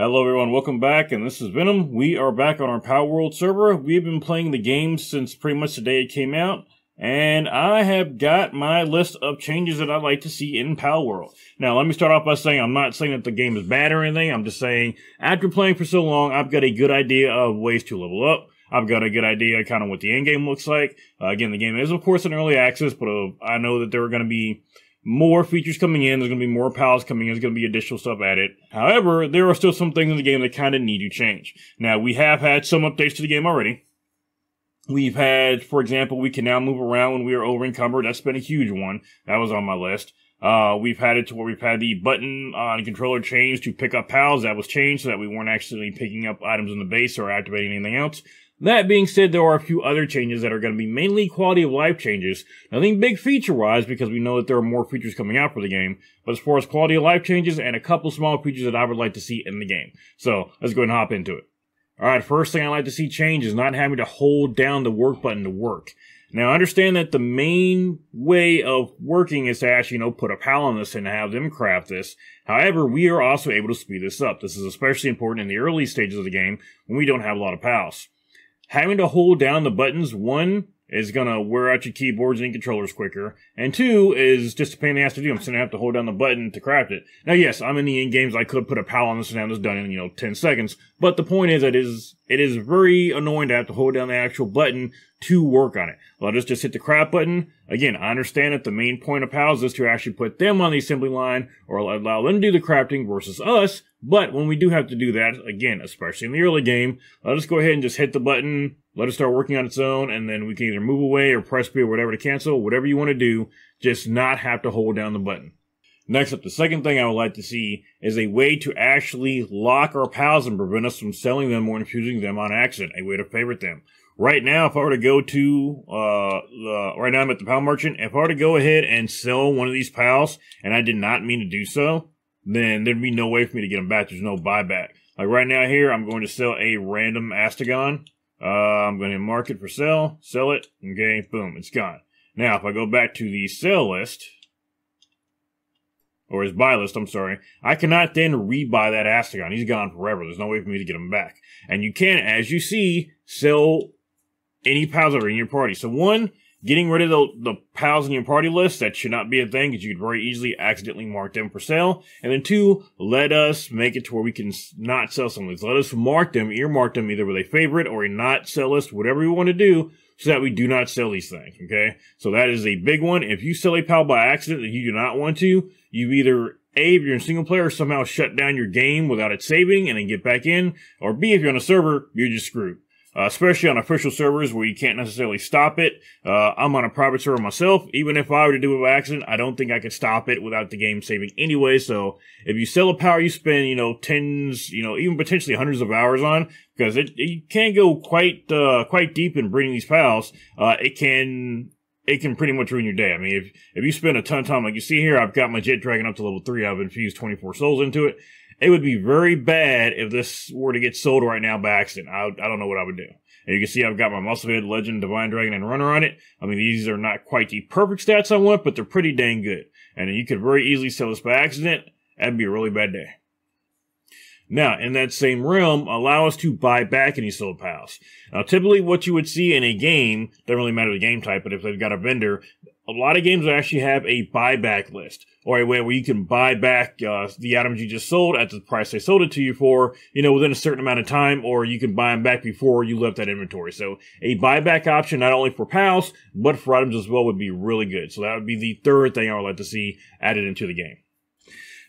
Hello everyone, welcome back, and this is Venom. We are back on our Palworld server. We've been playing the game since pretty much the day it came out, and I have got my list of changes that I'd like to see in Palworld. Now, let me start off by saying I'm not saying that the game is bad or anything. I'm just saying, after playing for so long, I've got a good idea of ways to level up. I've got a good idea kind of what the end game looks like. Again, the game is, of course, in early access, but I know that there are going to be more features coming in, there's going to be more pals coming in, there's going to be additional stuff added. However, there are still some things in the game that kind of need to change. Now, we have had some updates to the game already. We've had, for example, we can now move around when we are over encumbered. That's been a huge one. That was on my list. We've had it to where we've had the button on the controller changed to pick up pals. That was changed so that we weren't actually picking up items in the base or activating anything else. That being said, there are a few other changes that are going to be mainly quality of life changes. Nothing big feature-wise, because we know that there are more features coming out for the game. But as far as quality of life changes and a couple small features that I would like to see in the game. So, let's go ahead and hop into it. Alright, first thing I'd like to see change is not having to hold down the work button to work. Now, understand that the main way of working is to actually, put a pal on this and have them craft this. However, we are also able to speed this up. This is especially important in the early stages of the game when we don't have a lot of pals. Having to hold down the buttons, one, is going to wear out your keyboards and controllers quicker, and two, is just a pain in the ass to do. I'm just going to have to hold down the button to craft it. Now, yes, I'm in the end games, I could put a pal on this and have this done in, 10 seconds, but the point is that it is very annoying to have to hold down the actual button to work on it. Let us just hit the craft button. Again, I understand that the main point of pals is to actually put them on the assembly line or allow them to do the crafting versus us, but when we do have to do that, again, especially in the early game, let us go ahead and just hit the button, let it start working on its own, and then we can either move away or press B or whatever to cancel, whatever you want to do, just not have to hold down the button. Next up, the second thing I would like to see is a way to actually lock our pals and prevent us from selling them or infusing them on accident, a way to favorite them. Right now, if I were to go to, right now I'm at the pal merchant, if I were to go ahead and sell one of these pals, and I did not mean to do so, then there'd be no way for me to get them back. There's no buyback. Like right now here, I'm going to sell a random Astagon. I'm going to mark it for sell it, okay, boom, it's gone. Now, if I go back to the sell list, or his buy list, I'm sorry, I cannot then rebuy that Astagon. He's gone forever. There's no way for me to get him back. And you can, as you see, sell any pals that are in your party. So one, getting rid of the pals in your party list, that should not be a thing, because you could very easily accidentally mark them for sale. And then two, let us make it to where we can not sell some of these. Let us mark them, earmark them either with a favorite or a not sell list, whatever we want to do, so that we do not sell these things, okay? So that is a big one. If you sell a pal by accident that you do not want to, you either A, if you're in single player, somehow shut down your game without it saving and then get back in, or B, if you're on a server, you're just screwed. Especially on official servers where you can't necessarily stop it. I'm on a private server myself. Even if I were to do it by accident, I don't think I could stop it without the game saving anyway. So if you sell a power you spend, tens, even potentially hundreds of hours on, because you can't go quite deep in breeding these pals, it can pretty much ruin your day. I mean, if you spend a ton of time, like you see here, I've got my Jet Dragon up to level 3. I've infused 24 souls into it. It would be very bad if this were to get sold right now by accident. I don't know what I would do. And you can see I've got my Musclehead, Legend, Divine Dragon, and Runner on it. I mean, these are not quite the perfect stats I want, but they're pretty dang good. And you could very easily sell this by accident. That'd be a really bad day. Now, in that same realm, allow us to buy back any sold pals. Now, typically what you would see in a game, doesn't really matter the game type, but if they've got a vendor, a lot of games will actually have a buyback list, or a way where you can buy back the items you just sold at the price they sold it to you for, within a certain amount of time, or you can buy them back before you left that inventory. So a buyback option, not only for pals, but for items as well, would be really good. So that would be the third thing I would like to see added into the game.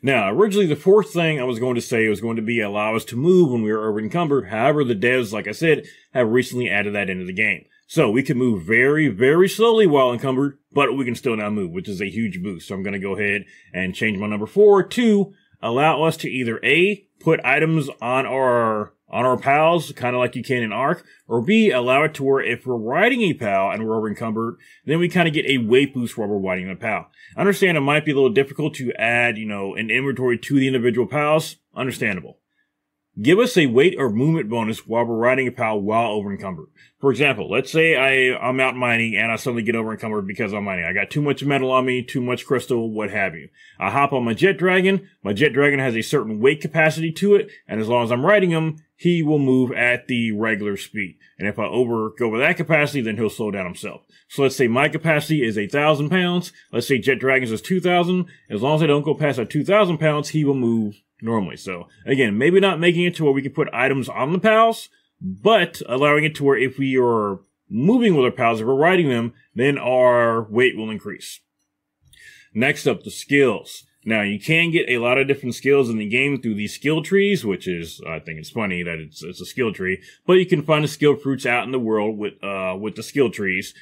Now, originally, the fourth thing I was going to say was going to be allow us to move when we were over encumbered. However, the devs, like I said, have recently added that into the game. So we can move very, very slowly while encumbered, but we can still now move, which is a huge boost. So I'm going to go ahead and change my number 4 to allow us to either A, put items on our pals, kind of like you can in Ark, or B, allow it to where if we're riding a pal and we're over encumbered, then we kind of get a weight boost while we're riding the pal. I understand it might be a little difficult to add, an inventory to the individual pals. Understandable. give us a weight or movement bonus while we're riding a pal while over encumbered. For example, let's say I'm out mining and I suddenly get over encumbered because I'm mining. I got too much metal on me, too much crystal, what have you. I hop on my jet dragon. My jet dragon has a certain weight capacity to it, and as long as I'm riding him, he will move at the regular speed. And if I go over that capacity, then he'll slow down himself. So let's say my capacity is 1,000 pounds. Let's say jet dragons is 2,000. As long as I don't go past that 2,000 pounds, he will move normally. So again, maybe not making it to where we can put items on the pals, but allowing it to where if we are moving with our pals, if we're riding them, then our weight will increase. Next up, the skills. Now, you can get a lot of different skills in the game through these skill trees, which is, I think it's funny that it's a skill tree, but you can find the skill fruits out in the world with the skill trees.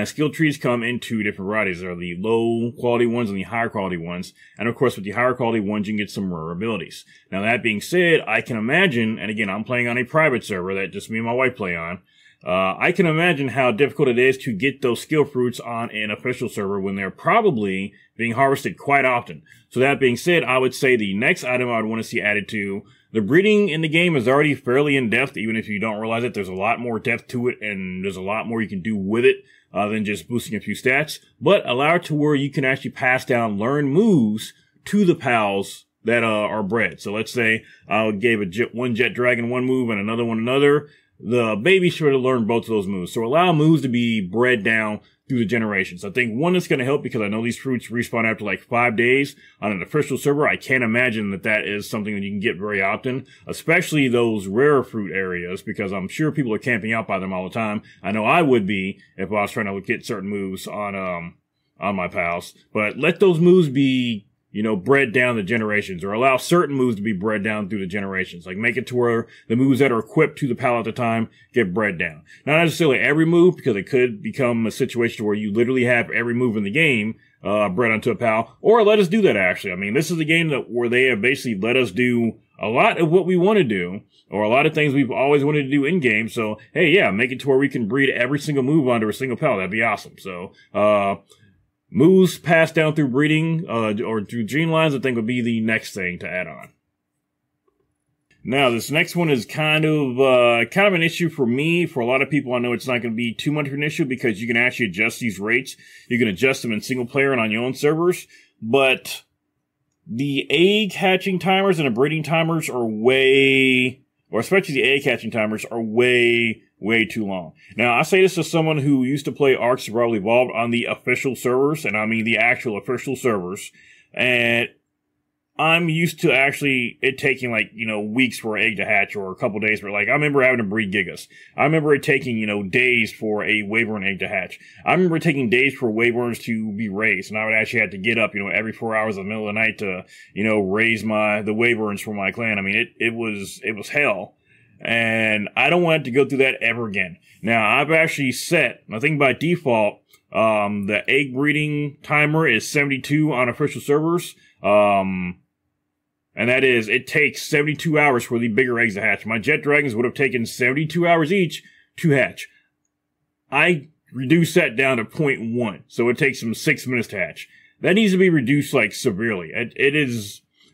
Skill trees come in two different varieties. There are the low quality ones and the higher quality ones. And of course, with the higher quality ones, you can get some rare abilities. Now, that being said, I can imagine, and again, I'm playing on a private server that just me and my wife play on. I can imagine how difficult it is to get those skill fruits on an official server when they're probably being harvested quite often. So that being said, I would say the next item I would want to see added to the breeding in the game is already fairly in depth, even if you don't realize it. There's a lot more depth to it, and there's a lot more you can do with it than just boosting a few stats. But allow it to where you can actually pass down learn moves to the pals that are bred. So let's say I gave one jet dragon one move and another one another. The baby should have learned both of those moves. So allow moves to be bred down through the generations. I think one that's going to help because I know these fruits respawn after like 5 days on an official server. I can't imagine that is something that you can get very often, especially those rare fruit areas, because I'm sure people are camping out by them all the time. I know I would be if I was trying to get certain moves on my pals. But let those moves be, bred down the generations, or allow certain moves to be bred down through the generations. Like make it to where the moves that are equipped to the pal at the time get bred down. Not necessarily every move, because it could become a situation where you literally have every move in the game bred onto a pal. Or let us do that, actually. I mean, this is a game where they have basically let us do a lot of what we want to do, or a lot of things we've always wanted to do in game. So, hey, yeah, make it to where we can breed every single move onto a single pal. That'd be awesome. So, moves passed down through breeding, or through gene lines, I think would be the next thing to add on. Now, this next one is kind of an issue for me. For a lot of people, I know it's not going to be too much of an issue because you can actually adjust these rates. You can adjust them in single player and on your own servers, but the egg hatching timers and the breeding timers are especially the egg hatching timers are way too long. Now, I say this as someone who used to play Ark Survival Evolved on the official servers, and I mean the actual official servers, and I'm used to actually it taking weeks for an egg to hatch, or a couple days for I remember having to breed gigas. I remember it taking, days for a wyvern egg to hatch. I remember it taking days for wyverns to be raised, and I would actually have to get up, every 4 hours in the middle of the night to, raise the wyverns for my clan. I mean, it was hell. And I don't want to go through that ever again. Now, I've actually set, I think by default, the egg breeding timer is 72 on official servers. And that is, it takes 72 hours for the bigger eggs to hatch. My jet dragons would have taken 72 hours each to hatch. I reduced that down to 0.1, so it takes them 6 minutes to hatch. That needs to be reduced, severely.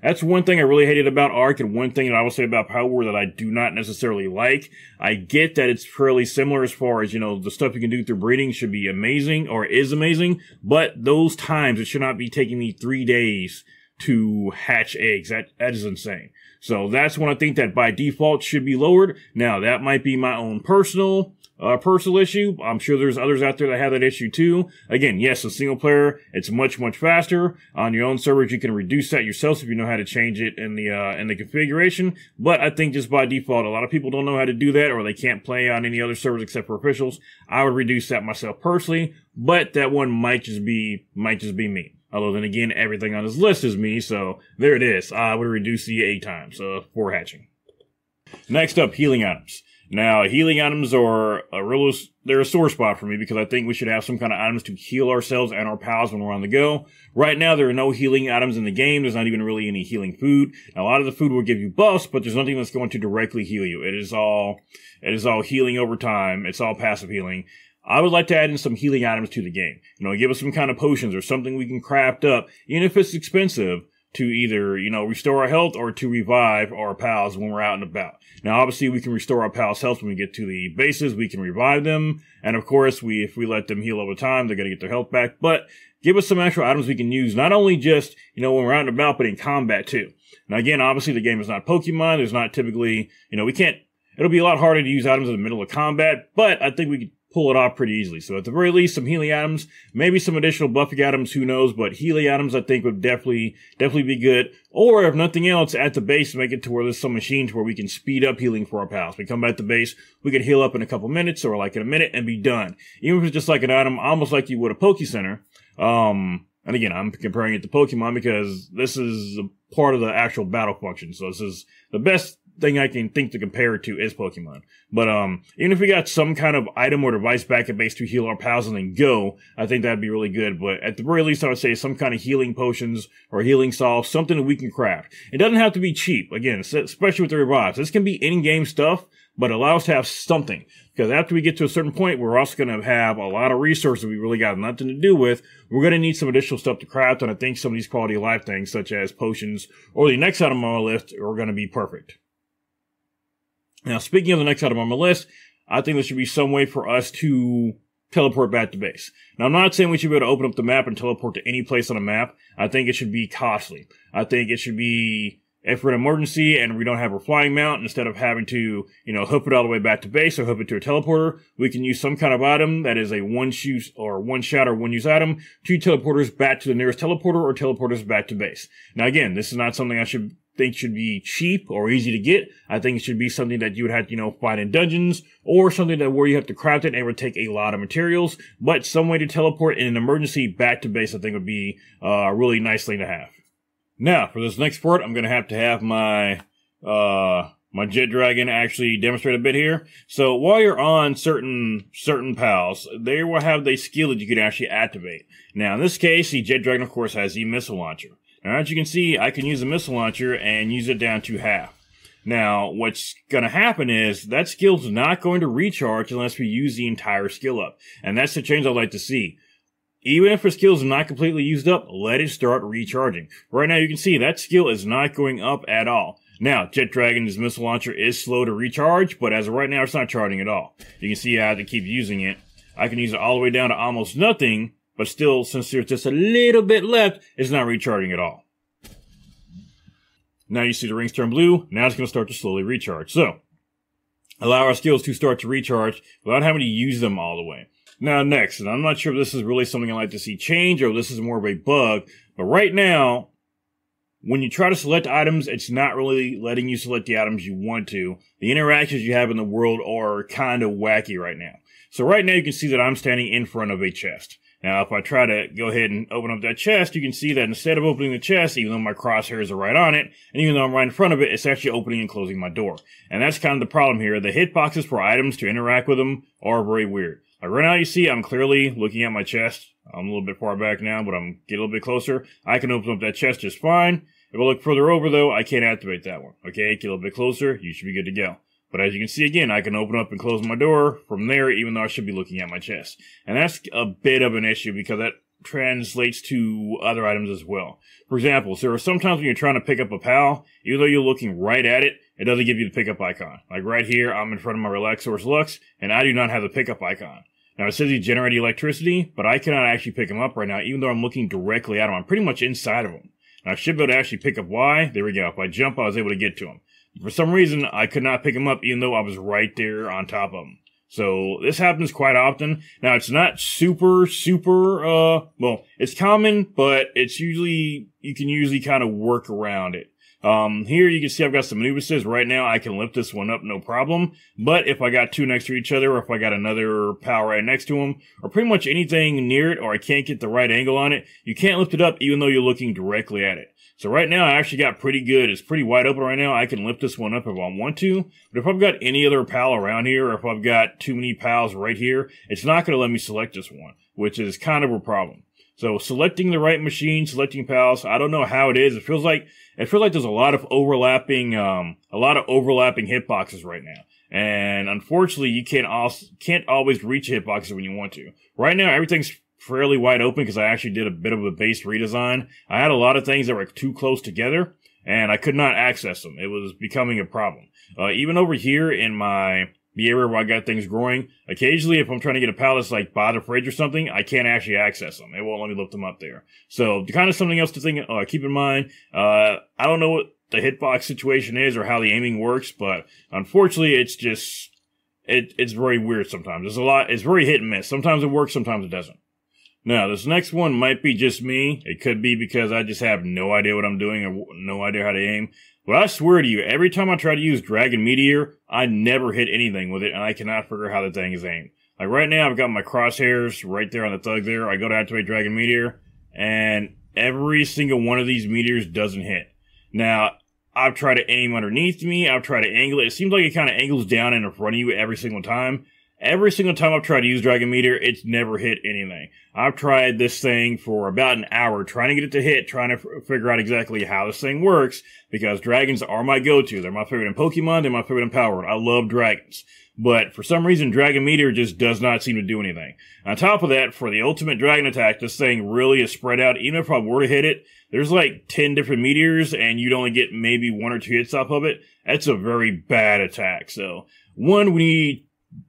That's one thing I really hated about Ark, and one thing that I will say about Palworld that I do not necessarily like. I get that it's fairly similar as far as, the stuff you can do through breeding should be amazing, or is amazing, but those times it should not be taking me 3 days to hatch eggs. That is insane. So that's one I think that by default should be lowered. Now, that might be my own personal issue. I'm sure there's others out there that have that issue too. Again, yes, in single player, it's much faster. On your own servers, you can reduce that yourself if you know how to change it in the configuration. But I think just by default, a lot of people don't know how to do that, or they can't play on any other servers except for officials. I would reduce that myself personally, but that one might just be me. Although then again, everything on this list is me, so there it is. I would reduce the egg time for hatching. Next up, healing items. Now, healing items are they're a sore spot for me because I think we should have some kind of items to heal ourselves and our pals when we're on the go. Right now, there are no healing items in the game. There's not even really any healing food. Now, a lot of the food will give you buffs, but there's nothing that's going to directly heal you. It is all healing over time. It's all passive healing. I would like to add in some healing items to the game. Give us some kind of potions or something we can craft up, even if it's expensive, to either, you know, restore our health or to revive our pals when we're out and about. Now, obviously, we can restore our pals' health when we get to the bases. We can revive them. And of course, if we let them heal over time, they're going to get their health back. But give us some actual items we can use, not only just, you know, when we're out and about, but in combat too. Now, again, obviously, the game is not Pokemon. There's not typically, you know, it'll be a lot harder to use items in the middle of combat, but I think we could pull it off pretty easily. So at the very least, some healing items, maybe some additional buffing items, who knows, but healing items I think would definitely be good. Or if nothing else, at the base, make it to where there's some machines where we can speed up healing for our pals. We come back to base, we can heal up in a couple minutes or like in a minute and be done. Even if it's just like an item, almost like you would a Poke Center. And again, I'm comparing it to Pokemon because this is a part of the actual battle function. So this is the best thing I can think to compare it to is Pokemon. But even if we got some kind of item or device back at base to heal our pals and then go, I think that'd be really good. But at the very least, I would say some kind of healing potions or healing salve, something that we can craft. It doesn't have to be cheap, again, especially with the revives. This can be in-game stuff, but allow us to have something. Because after we get to a certain point, we're also going to have a lot of resources we really got nothing to do with. We're going to need some additional stuff to craft, and I think some of these quality of life things, such as potions or the next item on my list, are going to be perfect. Now, speaking of the next item on my list, I think there should be some way for us to teleport back to base. Now, I'm not saying we should be able to open up the map and teleport to any place on the map. I think it should be costly. I think it should be, if we're in an emergency and we don't have our flying mount, instead of having to, you know, hoof it all the way back to base or hoof it to a teleporter, we can use some kind of item that is a one-shot or one-use item to teleporters back to the nearest teleporter or teleporters back to base. Now, again, this is not something I think should be cheap or easy to get. I think it should be something that you would have to, you know, find in dungeons, or something that where you have to craft it and it would take a lot of materials. But some way to teleport in an emergency back to base, I think would be a really nice thing to have. Now, for this next part, I'm going to have my Jet Dragon actually demonstrate a bit here. So while you're on certain pals, they will have the skill that you can actually activate. Now, in this case, the Jet Dragon, of course, has the missile launcher. Now, as you can see, I can use the missile launcher and use it down to half. Now, what's going to happen is that skill's not going to recharge unless we use the entire skill up. And that's the change I'd like to see. Even if the skill is not completely used up, let it start recharging. Right now, you can see that skill is not going up at all. Now, Jet Dragon's missile launcher is slow to recharge, but as of right now, it's not charging at all. You can see I have to keep using it. I can use it all the way down to almost nothing, but still, since there's just a little bit left, it's not recharging at all. Now you see the rings turn blue. Now it's going to start to slowly recharge. So, allow our skills to start to recharge without having to use them all the way. Now next, and I'm not sure if this is really something I'd like to see change or if this is more of a bug, but right now, when you try to select items, it's not really letting you select the items you want to. The interactions you have in the world are kind of wacky right now. So right now you can see that I'm standing in front of a chest. Now, if I try to go ahead and open up that chest, you can see that instead of opening the chest, even though my crosshairs are right on it, and even though I'm right in front of it, it's actually opening and closing my door. And that's kind of the problem here. The hitboxes for items to interact with them are very weird. Like right now, you see I'm clearly looking at my chest. I'm a little bit far back now, but I'm getting a little bit closer. I can open up that chest just fine. If I look further over, though, I can't activate that one. Okay, get a little bit closer. You should be good to go. But as you can see, again, I can open up and close my door from there, even though I should be looking at my chest. And that's a bit of an issue because that translates to other items as well. For example, so there are sometimes when you're trying to pick up a pal, even though you're looking right at it, it doesn't give you the pickup icon. Like right here, I'm in front of my Relaxaurus Lux, and I do not have the pickup icon. Now, it says he generated electricity, but I cannot actually pick him up right now, even though I'm looking directly at him. I'm pretty much inside of him. Now, I should be able to actually pick up Y. There we go. If I jump, I was able to get to him. For some reason, I could not pick him up even though I was right there on top of him. So, this happens quite often. Now, it's not super, well, it's common, but it's usually, you can usually kind of work around it. Here you can see I've got some Anubises. Right now, I can lift this one up, no problem. But if I got two next to each other, or if I got another pal right next to them, or pretty much anything near it, or I can't get the right angle on it, you can't lift it up even though you're looking directly at it. So right now, I actually got pretty good. It's pretty wide open right now. I can lift this one up if I want to. But if I've got any other pal around here, or if I've got too many pals right here, it's not going to let me select this one, which is kind of a problem. So selecting the right machine, selecting pals, I don't know how it is. It feels like there's a lot of overlapping hitboxes right now. And unfortunately, you can't always reach hitboxes when you want to. Right now, everything's fairly wide open because I actually did a bit of a base redesign. I had a lot of things that were too close together, and I could not access them. It was becoming a problem. Even over here in the area where I got things growing, occasionally if I'm trying to get a pallet that's like by the fridge or something, I can't actually access them. It won't let me lift them up there. So kind of something else to keep in mind. I don't know what the hitbox situation is or how the aiming works, but unfortunately it's just, it's very weird sometimes. It's very hit and miss. Sometimes it works, sometimes it doesn't. Now, this next one might be just me. It could be because I just have no idea what I'm doing or no idea how to aim. But I swear to you, every time I try to use Dragon Meteor, I never hit anything with it, and I cannot figure out how the thing is aimed. Like right now, I've got my crosshairs right there on the thug there. I go to activate Dragon Meteor, and every single one of these meteors doesn't hit. Now, I've tried to aim underneath me. I've tried to angle it. It seems like it kind of angles down in front of you every single time. Every single time I've tried to use Dragon Meteor, it's never hit anything. I've tried this thing for about an hour, trying to get it to hit, trying to figure out exactly how this thing works, because dragons are my go-to. They're my favorite in Pokemon, they're my favorite in Palworld. I love dragons. But for some reason, Dragon Meteor just does not seem to do anything. On top of that, for the ultimate dragon attack, this thing really is spread out. Even if I were to hit it, there's like 10 different meteors, and you'd only get maybe 1 or 2 hits off of it. That's a very bad attack. So, 1, we need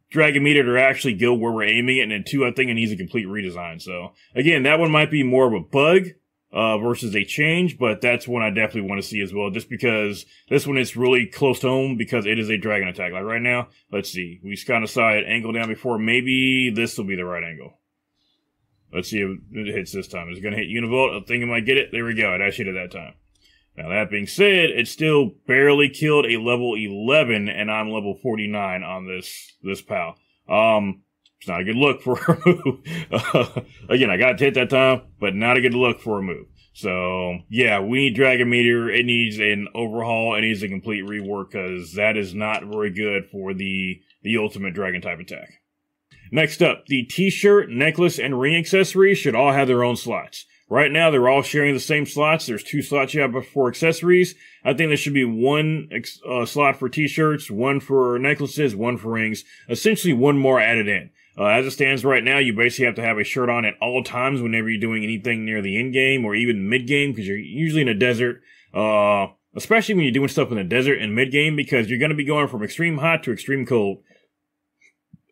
Dragon Meteor to actually go where we're aiming it, and then 2, I think it needs a complete redesign. So, again, that one might be more of a bug versus a change, but that's one I definitely want to see as well, just because this one is really close to home because it is a dragon attack. Like right now, let's see, we kind of saw it angle down before. Maybe this will be the right angle. Let's see if it hits this time. It's going to hit Univolt. I think it might get it. There we go. It actually hit it that time. Now, that being said, it still barely killed a level 11, and I'm level 49 on this pal. It's not a good look for a move. Again, I got to hit that time, but not a good look for a move. So, yeah, we need Dragon Meteor. It needs an overhaul. It needs a complete rework, because that is not very good for the ultimate dragon type attack. Next up, the t-shirt, necklace, and ring accessories should all have their own slots. Right now, they're all sharing the same slots. There's 2 slots you have for accessories. I think there should be 1 slot for t-shirts, 1 for necklaces, 1 for rings. Essentially, 1 more added in. As it stands right now, you basically have to have a shirt on at all times whenever you're doing anything near the end game or even mid game, because you're usually in a desert. Especially when you're doing stuff in the desert and mid game, because you're going to be going from extreme hot to extreme cold.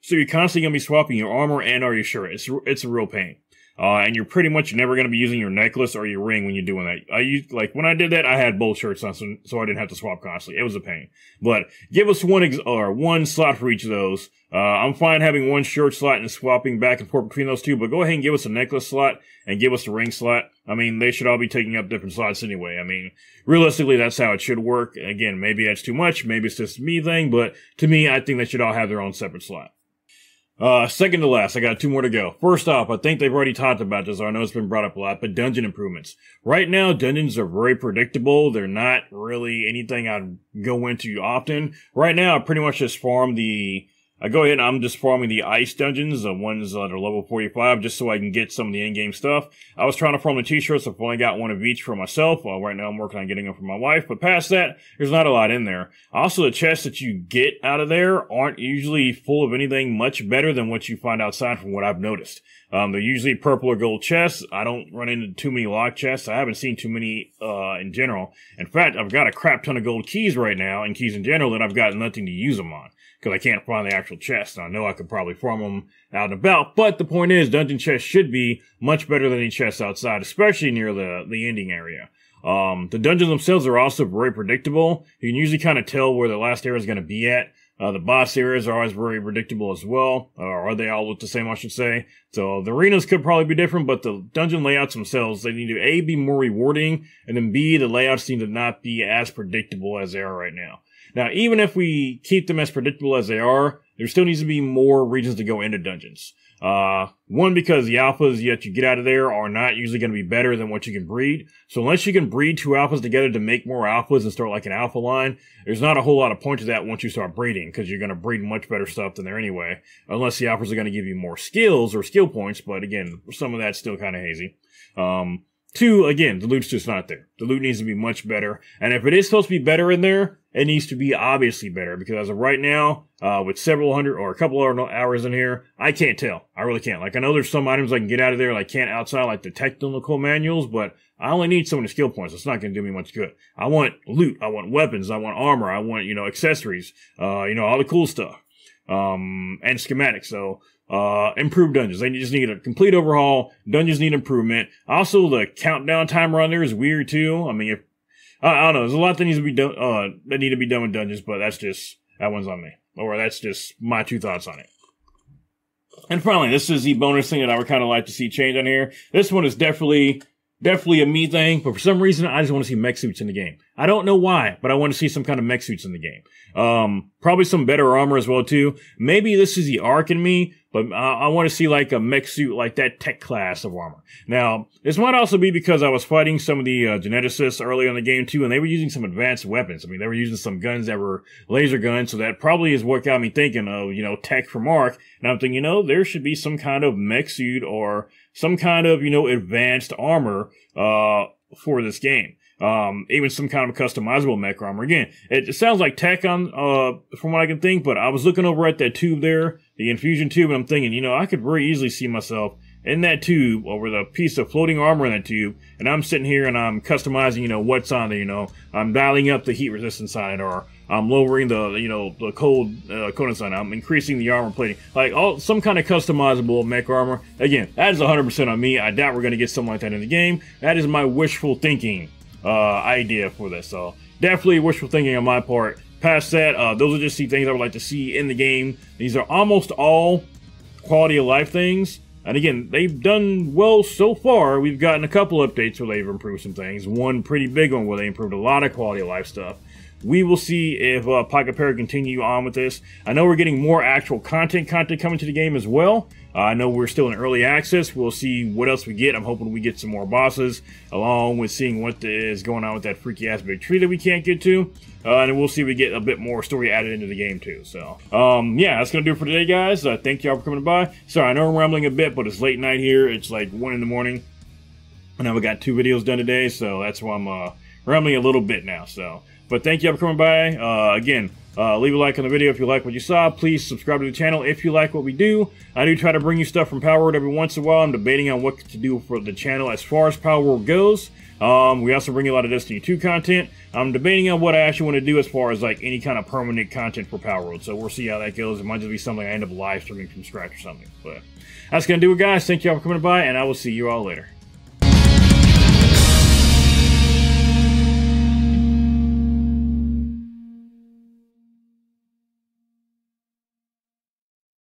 So you're constantly going to be swapping your armor and or your shirt. It's a real pain. And you're pretty much never going to be using your necklace or your ring when you're doing that. Like, when I did that, I had both shirts on, so I didn't have to swap constantly. It was a pain. But give us one slot for each of those. I'm fine having 1 shirt slot and swapping back and forth between those 2, but go ahead and give us a necklace slot and give us the ring slot. I mean, they should all be taking up different slots anyway. I mean, realistically, that's how it should work. Again, maybe that's too much. Maybe it's just me thing, but to me, I think they should all have their own separate slot. Second to last, I got 2 more to go. First off, I think they've already talked about this, or I know it's been brought up a lot, but dungeon improvements. Right now, dungeons are very predictable. They're not really anything I'd go into often. Right now, I pretty much just farm I'm just farming the ice dungeons, the ones that are level 45, just so I can get some of the in-game stuff. I was trying to farm the t-shirts, I've only got 1 of each for myself. Right now I'm working on getting them for my wife, but past that, there's not a lot in there. Also, the chests that you get out of there aren't usually full of anything much better than what you find outside from what I've noticed. They're usually purple or gold chests. I don't run into too many lock chests. I haven't seen too many, in general. In fact, I've got a crap ton of gold keys right now, and keys in general, that I've got nothing to use them on, because I can't find the actual chest. And I know I could probably farm them out and about, but the point is, dungeon chests should be much better than any chests outside, especially near the ending area. The dungeons themselves are also very predictable. You can usually kind of tell where the last area is going to be at. The boss areas are always very predictable as well. Or they all look the same, I should say. So the arenas could probably be different, but the dungeon layouts themselves, they need to A, be more rewarding, and then B, the layouts need to not be as predictable as they are right now. Now, even if we keep them as predictable as they are, there still needs to be more reasons to go into dungeons. One, because the alphas that you get out of there are not usually going to be better than what you can breed. So unless you can breed 2 alphas together to make more alphas and start like an alpha line, there's not a whole lot of point to that once you start breeding, because you're going to breed much better stuff than there anyway, unless the alphas are going to give you more skills or skill points, but again, some of that's still kind of hazy. 2, again, the loot's just not there. The loot needs to be much better, and if it is supposed to be better in there, it needs to be obviously better, because as of right now, with several hundred or a couple of hours in here, I can't tell. I really can't. Like, I know there's some items I can get out of there, like can't outside, like the technical manuals, but I only need so many skill points. It's not going to do me much good. I want loot. I want weapons. I want armor. I want, accessories, all the cool stuff, and schematics. So, improved dungeons. They just need a complete overhaul. Dungeons need improvement. Also, the countdown timer on there is weird too. I mean, I don't know. There's a lot that needs to be done, that need to be done with dungeons, but that one's on me. Or that's just my 2 thoughts on it. And finally, this is the bonus thing that I would kind of like to see change on here. This one is definitely a me thing, but for some reason, I just want to see mech suits in the game. I don't know why, but I want to see some kind of mech suits in the game. Probably some better armor as well, too. Maybe this is the arc in me, but I want to see like a mech suit, like that tech class of armor. Now, this might also be because I was fighting some of the geneticists earlier in the game, too, and they were using some advanced weapons. I mean, they were using some guns that were laser guns, so that probably is what got me thinking of, tech from arc. And I'm thinking, there should be some kind of mech suit or some kind of, advanced armor, for this game. Even some kind of customizable mech armor. Again, it sounds like tech on, from what I can think, but I was looking over at that tube there, the infusion tube, and I'm thinking, I could very easily see myself in that tube, or with a piece of floating armor in that tube, and I'm sitting here and I'm customizing, what's on there, I'm dialing up the heat resistance on it, or I'm lowering the cold, coldness on it, I'm increasing the armor plating, like some kind of customizable mech armor. Again, that is 100% on me. I doubt we're going to get something like that in the game. That is my wishful thinking idea for this. So definitely wishful thinking on my part. Past that, those are just the things I would like to see in the game. These are almost all quality of life things. And again, they've done well so far. We've gotten a couple updates where they've improved some things. One pretty big one where they improved a lot of quality of life stuff. We will see if Pocket Pair continue on with this. I know we're getting more actual content coming to the game as well. I know we're still in early access. We'll see what else we get. I'm hoping we get some more bosses, along with seeing what is going on with that freaky ass big tree that we can't get to. And we'll see if we get a bit more story added into the game too. So, yeah, that's going to do it for today, guys. Thank y'all for coming by. Sorry, I know I'm rambling a bit, but it's late night here. It's like 1 in the morning. And now we got 2 videos done today, so that's why I'm rambling a little bit now. So, but thank y'all for coming by. Again, leave a like on the video if you like what you saw. Please subscribe to the channel if you like what we do. I do try to bring you stuff from Palworld every once in a while. I'm debating on what to do for the channel as far as Palworld goes. We also bring you a lot of Destiny 2 content. I'm debating on what I actually want to do as far as like any kind of permanent content for Palworld. So we'll see how that goes. It might just be something I end up live streaming from scratch or something. But that's going to do it, guys. Thank y'all for coming by, and I will see you all later.